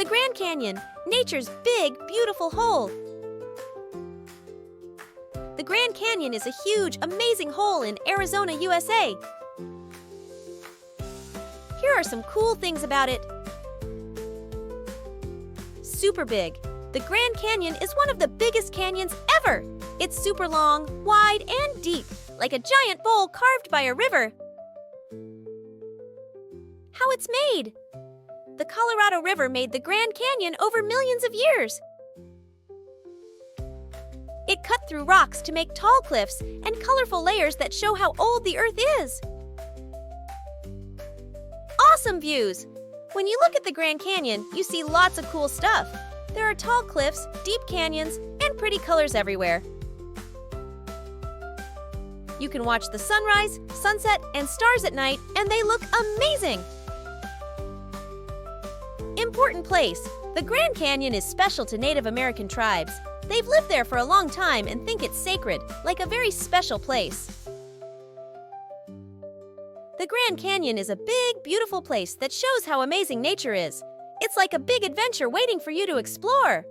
Grand Canyon, nature's big, beautiful hole. The Grand Canyon is a huge, amazing hole in Arizona, USA. Here are some cool things about it. Super big. The Grand Canyon is one of the biggest canyons ever. It's super long, wide, and deep, like a giant bowl carved by a river. How it's made. The Colorado River made the Grand Canyon over millions of years. It cut through rocks to make tall cliffs and colorful layers that show how old the Earth is. Awesome views! When you look at the Grand Canyon, you see lots of cool stuff. There are tall cliffs, deep canyons, and pretty colors everywhere. You can watch the sunrise, sunset, and stars at night, and they look amazing! Important place. The Grand Canyon is special to Native American tribes. They've lived there for a long time and think it's sacred, like a very special place. The Grand Canyon is a big, beautiful place that shows how amazing nature is. It's like a big adventure waiting for you to explore.